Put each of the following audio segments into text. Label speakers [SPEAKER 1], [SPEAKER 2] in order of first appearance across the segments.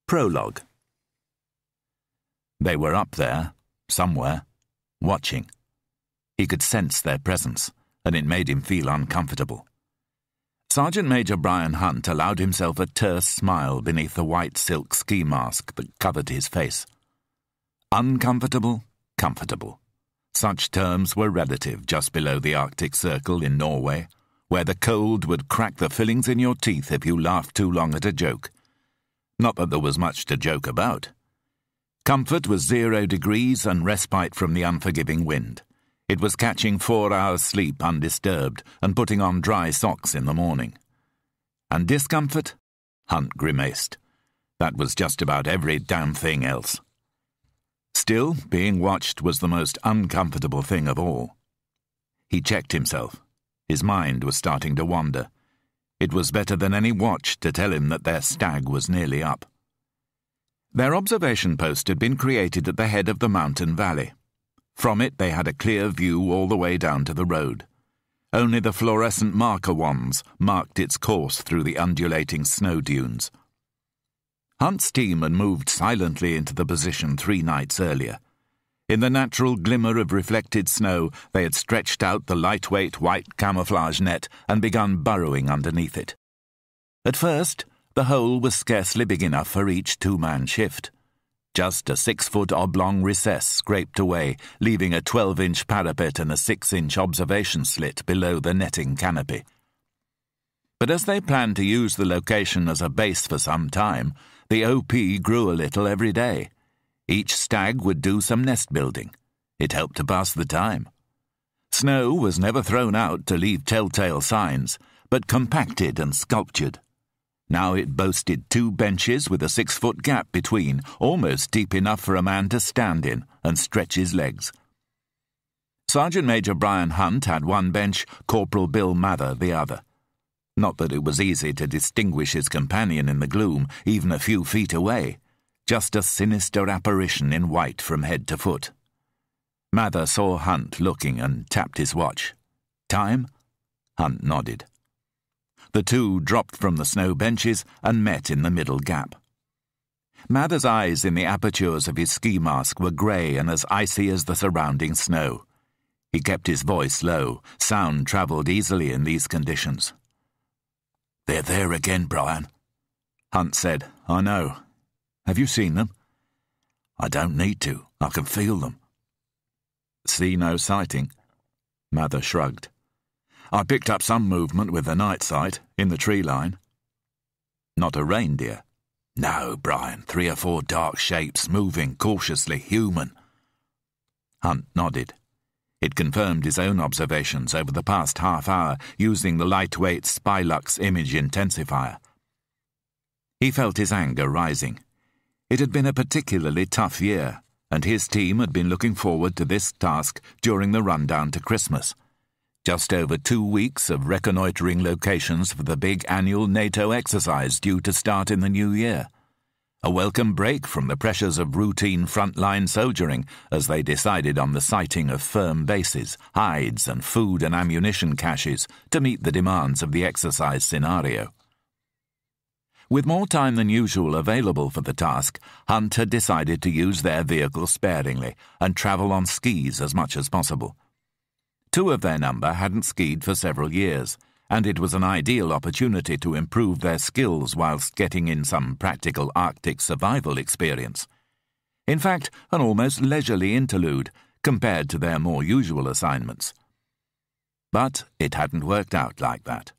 [SPEAKER 1] Prologue. They were up there, somewhere, watching. He could sense their presence, and it made him feel uncomfortable. Sergeant Major Brian Hunt allowed himself a terse smile beneath the white silk ski mask that covered his face. Uncomfortable, comfortable. Such terms were relative just below the Arctic Circle in Norway, where the cold would crack the fillings in your teeth if you laughed too long at a joke. Not that there was much to joke about. Comfort was 0 degrees and respite from the unforgiving wind. It was catching 4 hours' sleep undisturbed and putting on dry socks in the morning. And discomfort? Hunt grimaced. That was just about every damn thing else. Still, being watched was the most uncomfortable thing of all. He checked himself. His mind was starting to wander. It was better than any watch to tell him that their stag was nearly up. Their observation post had been created at the head of the mountain valley. From it they had a clear view all the way down to the road. Only the fluorescent marker wands marked its course through the undulating snow dunes. Hunt's team had moved silently into the position 3 nights earlier. In the natural glimmer of reflected snow, they had stretched out the lightweight white camouflage net and begun burrowing underneath it. At first, the hole was scarcely big enough for each 2-man shift. Just a 6-foot oblong recess scraped away, leaving a 12-inch parapet and a 6-inch observation slit below the netting canopy. But as they planned to use the location as a base for some time, the OP grew a little every day. Each stag would do some nest building. It helped to pass the time. Snow was never thrown out to leave telltale signs, but compacted and sculptured. Now it boasted 2 benches with a 6-foot gap between, almost deep enough for a man to stand in and stretch his legs. Sergeant Major Brian Hunt had one bench, Corporal Bill Mather the other. Not that it was easy to distinguish his companion in the gloom, even a few feet away. Just a sinister apparition in white from head to foot. Mather saw Hunt looking and tapped his watch. Time? Hunt nodded. The two dropped from the snow benches and met in the middle gap. Mather's eyes in the apertures of his ski mask were grey and as icy as the surrounding snow. He kept his voice low. Sound travelled easily in these conditions. "They're there again, Brian," Hunt said. "I know. Have you seen them?" "I don't need to. I can feel them." "See no sighting?" Mather shrugged. "I picked up some movement with the night sight, in the tree line." "Not a reindeer?" "No, Brian. 3 or 4 dark shapes, moving cautiously, human." Hunt nodded. It confirmed his own observations over the past half hour using the lightweight Spylux image intensifier. He felt his anger rising. It had been a particularly tough year, and his team had been looking forward to this task during the rundown to Christmas. Just over 2 weeks of reconnoitering locations for the big annual NATO exercise due to start in the new year. A welcome break from the pressures of routine frontline soldiering as they decided on the siting of firm bases, hides and food and ammunition caches to meet the demands of the exercise scenario. With more time than usual available for the task, Hunt had decided to use their vehicle sparingly and travel on skis as much as possible. 2 of their number hadn't skied for several years, and it was an ideal opportunity to improve their skills whilst getting in some practical Arctic survival experience. In fact, an almost leisurely interlude compared to their more usual assignments. But it hadn't worked out like that.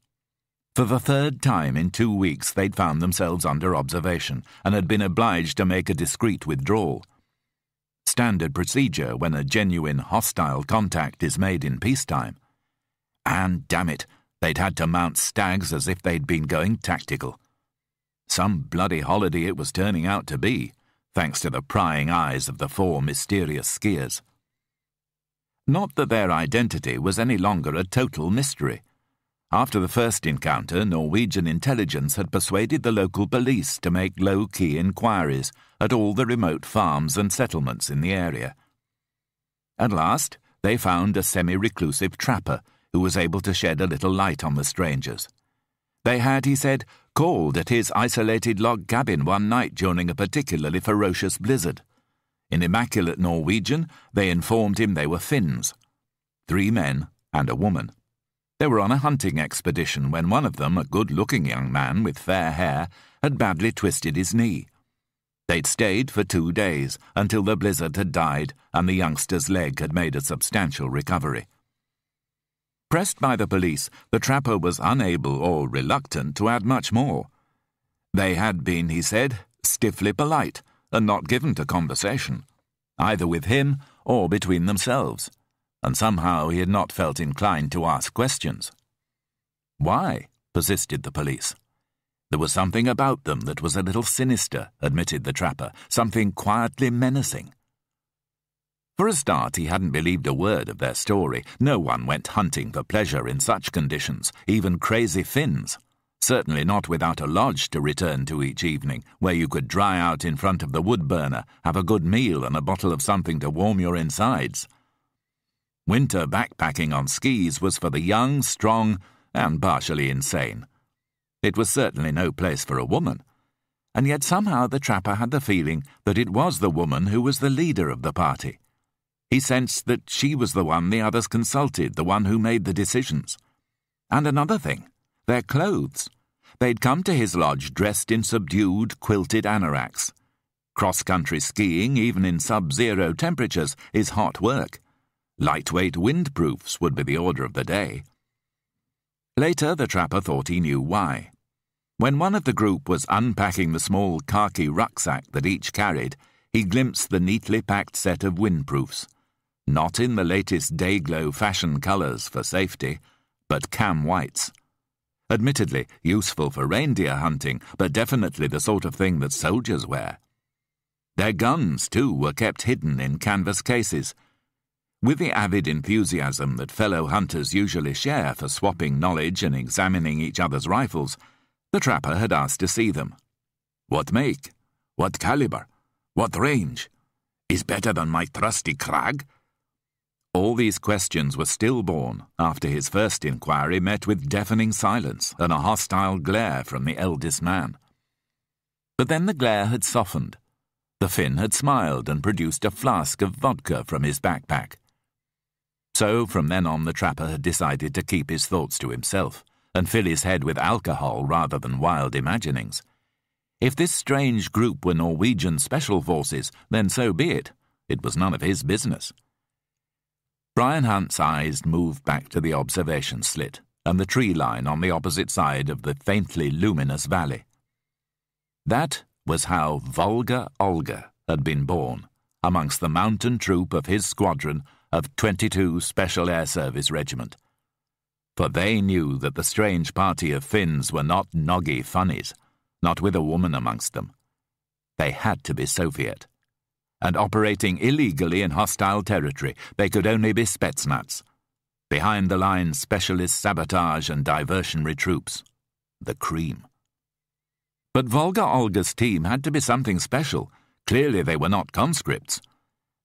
[SPEAKER 1] For the 3rd time in 2 weeks they'd found themselves under observation and had been obliged to make a discreet withdrawal. Standard procedure when a genuine hostile contact is made in peacetime. And, damn it, they'd had to mount stags as if they'd been going tactical. Some bloody holiday it was turning out to be, thanks to the prying eyes of the 4 mysterious skiers. Not that their identity was any longer a total mystery. After the first encounter, Norwegian intelligence had persuaded the local police to make low-key inquiries at all the remote farms and settlements in the area. At last, they found a semi-reclusive trapper who was able to shed a little light on the strangers. They had, he said, called at his isolated log cabin one night during a particularly ferocious blizzard. In immaculate Norwegian, they informed him they were Finns. 3 men and a woman. They were on a hunting expedition when one of them, a good-looking young man with fair hair, had badly twisted his knee. They'd stayed for 2 days until the blizzard had died and the youngster's leg had made a substantial recovery. Pressed by the police, the trapper was unable or reluctant to add much more. They had been, he said, stiffly polite and not given to conversation, either with him or between themselves, and somehow he had not felt inclined to ask questions. Why? Persisted the police. There was something about them that was a little sinister, admitted the trapper, something quietly menacing. For a start, he hadn't believed a word of their story. No one went hunting for pleasure in such conditions, even crazy Finns. Certainly not without a lodge to return to each evening, where you could dry out in front of the wood burner, have a good meal and a bottle of something to warm your insides. Winter backpacking on skis was for the young, strong, and partially insane. It was certainly no place for a woman. And yet somehow the trapper had the feeling that it was the woman who was the leader of the party. He sensed that she was the one the others consulted, the one who made the decisions. And another thing, their clothes. They'd come to his lodge dressed in subdued, quilted anoraks. Cross-country skiing, even in sub-zero temperatures, is hot work. Lightweight windproofs would be the order of the day. Later, the trapper thought he knew why. When one of the group was unpacking the small khaki rucksack that each carried, he glimpsed the neatly packed set of windproofs. Not in the latest day-glow fashion colours for safety, but cam whites. Admittedly useful for reindeer hunting, but definitely the sort of thing that soldiers wear. Their guns, too, were kept hidden in canvas cases. With the avid enthusiasm that fellow hunters usually share for swapping knowledge and examining each other's rifles, the trapper had asked to see them. What make? What caliber? What range? Is better than my trusty Krag? All these questions were stillborn after his first inquiry met with deafening silence and a hostile glare from the eldest man. But then the glare had softened. The Finn had smiled and produced a flask of vodka from his backpack. So from then on the trapper had decided to keep his thoughts to himself and fill his head with alcohol rather than wild imaginings. If this strange group were Norwegian special forces, then so be it. It was none of his business. Brian Hunt's eyes moved back to the observation slit and the tree line on the opposite side of the faintly luminous valley. That was how Volga Olga had been born amongst the mountain troop of his squadron of 22 Special Air Service Regiment. For they knew that the strange party of Finns were not noggy funnies, not with a woman amongst them. They had to be Soviet. And operating illegally in hostile territory, they could only be Spetsnaz, behind-the-lines specialist sabotage and diversionary troops, the cream. But Volga Olga's team had to be something special. Clearly they were not conscripts.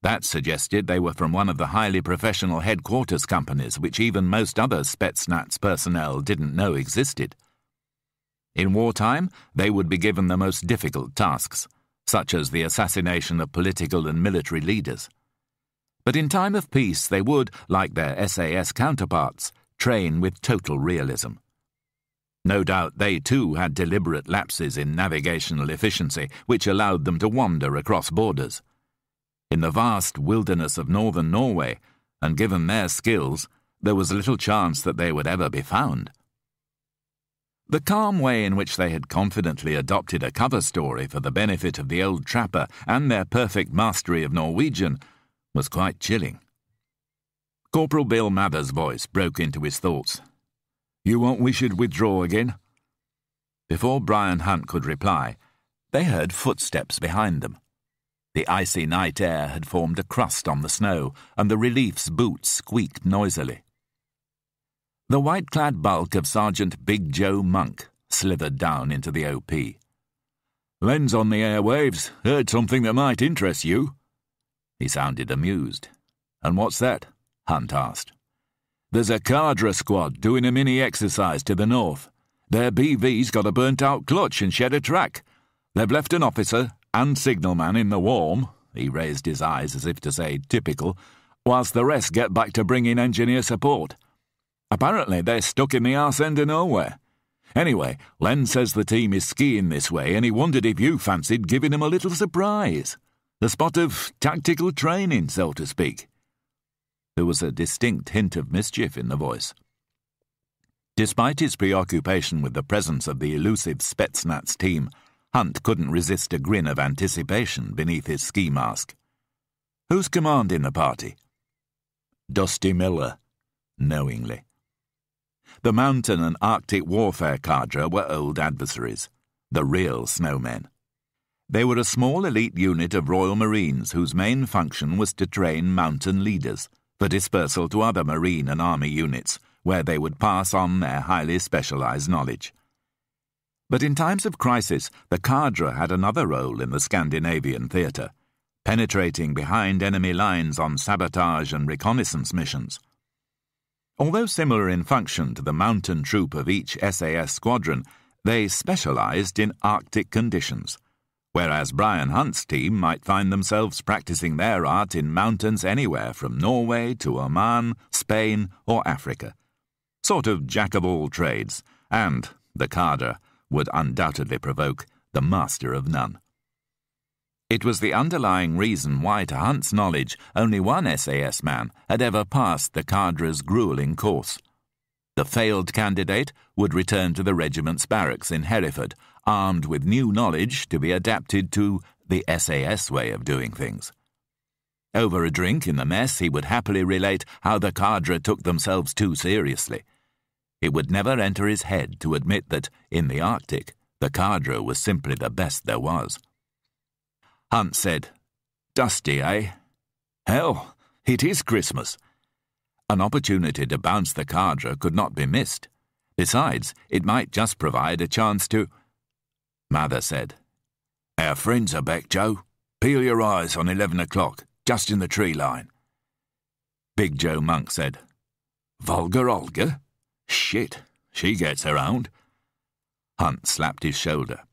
[SPEAKER 1] That suggested they were from one of the highly professional headquarters companies which even most other Spetsnaz personnel didn't know existed. In wartime, they would be given the most difficult tasks, such as the assassination of political and military leaders. But in time of peace they would, like their SAS counterparts, train with total realism. No doubt they too had deliberate lapses in navigational efficiency which allowed them to wander across borders. In the vast wilderness of northern Norway, and given their skills, there was little chance that they would ever be found. The calm way in which they had confidently adopted a cover story for the benefit of the old trapper and their perfect mastery of Norwegian was quite chilling. Corporal Bill Mather's voice broke into his thoughts. "You want we should withdraw again?" Before Brian Hunt could reply, they heard footsteps behind them. The icy night air had formed a crust on the snow, and the relief's boots squeaked noisily. The white-clad bulk of Sergeant Big Joe Monk slithered down into the OP. "Len's on the airwaves. Heard something that might interest you." He sounded amused. "And what's that?" Hunt asked. "There's a cadre squad doing a mini exercise to the north. Their BV's got a burnt-out clutch and shed a track. They've left an officer and signalman in the warm," he raised his eyes as if to say typical, "whilst the rest get back to bringing engineer support. Apparently they're stuck in the arse end of nowhere. Anyway, Len says the team is skiing this way and he wondered if you fancied giving him a little surprise. A spot of tactical training, so to speak." There was a distinct hint of mischief in the voice. Despite his preoccupation with the presence of the elusive Spetsnaz team, Hunt couldn't resist a grin of anticipation beneath his ski mask. "Who's commanding the party?" "Dusty Miller," knowingly. The mountain and Arctic warfare cadre were old adversaries, the real snowmen. They were a small elite unit of Royal Marines whose main function was to train mountain leaders for dispersal to other Marine and Army units, where they would pass on their highly specialized knowledge. But in times of crisis, the cadre had another role in the Scandinavian theatre, penetrating behind enemy lines on sabotage and reconnaissance missions. Although similar in function to the mountain troop of each SAS squadron, they specialized in Arctic conditions, whereas Brian Hunt's team might find themselves practicing their art in mountains anywhere from Norway to Oman, Spain, or Africa. Sort of jack-of-all-trades, and, the cadre would undoubtedly provoke, the master of none. It was the underlying reason why, to Hunt's knowledge, only one SAS man had ever passed the cadre's gruelling course. The failed candidate would return to the regiment's barracks in Hereford, armed with new knowledge to be adapted to the SAS way of doing things. Over a drink in the mess, he would happily relate how the cadre took themselves too seriously. It would never enter his head to admit that, in the Arctic, the cadre was simply the best there was. Hunt said, "Dusty, eh? Hell, it is Christmas." An opportunity to bounce the cadre could not be missed. Besides, it might just provide a chance to... Mather said, "Our friends are back, Joe. Peel your eyes on 11 o'clock, just in the tree line." Big Joe Monk said, "Volga Olga? Shit, she gets around." Hunt slapped his shoulder.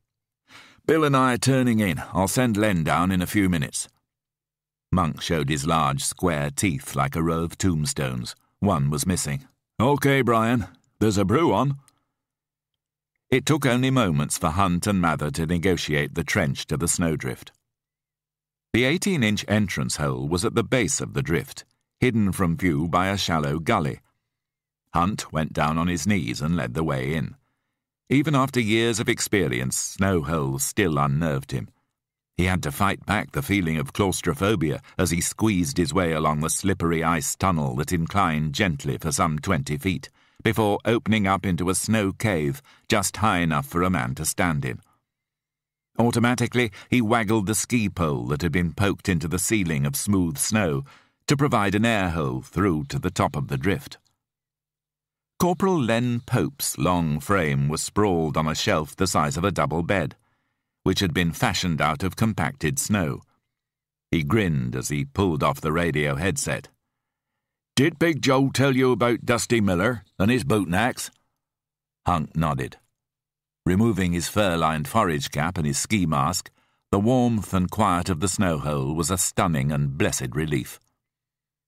[SPEAKER 1] "Bill and I are turning in. I'll send Len down in a few minutes." Monk showed his large, square teeth like a row of tombstones. One was missing. "Okay, Brian. There's a brew on." It took only moments for Hunt and Mather to negotiate the trench to the snowdrift. The 18-inch entrance hole was at the base of the drift, hidden from view by a shallow gully. Hunt went down on his knees and led the way in. Even after years of experience, snow holes still unnerved him. He had to fight back the feeling of claustrophobia as he squeezed his way along the slippery ice tunnel that inclined gently for some 20 feet, before opening up into a snow cave just high enough for a man to stand in. Automatically, he waggled the ski pole that had been poked into the ceiling of smooth snow to provide an air hole through to the top of the drift. Corporal Len Pope's long frame was sprawled on a shelf the size of a double bed, which had been fashioned out of compacted snow. He grinned as he pulled off the radio headset. "Did Big Joe tell you about Dusty Miller and his bootnacks?" Hunt nodded. Removing his fur-lined forage cap and his ski mask, the warmth and quiet of the snow hole was a stunning and blessed relief.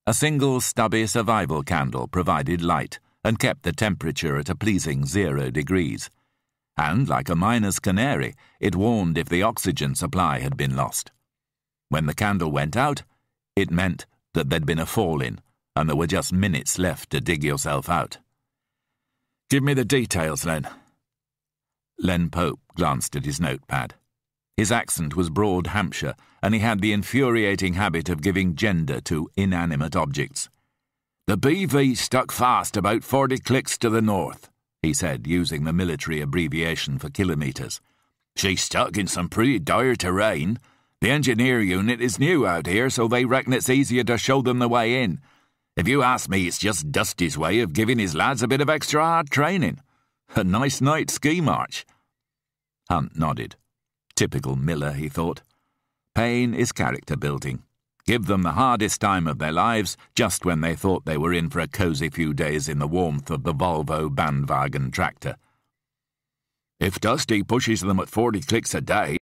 [SPEAKER 1] A single stubby survival candle provided light and kept the temperature at a pleasing 0 degrees. And, like a miner's canary, it warned if the oxygen supply had been lost. When the candle went out, it meant that there'd been a fall-in, and there were just minutes left to dig yourself out. "Give me the details, Len." Len Pope glanced at his notepad. His accent was broad Hampshire, and he had the infuriating habit of giving gender to inanimate objects. "The BV stuck fast about 40 clicks to the north," he said, using the military abbreviation for kilometres. "She's stuck in some pretty dire terrain. The engineer unit is new out here, so they reckon it's easier to show them the way in. If you ask me, it's just Dusty's way of giving his lads a bit of extra hard training. A nice night ski march." Hunt nodded. Typical Miller, he thought. Pain is character building. Give them the hardest time of their lives just when they thought they were in for a cosy few days in the warmth of the Volvo bandwagon tractor. If Dusty pushes them at 40 clicks a day,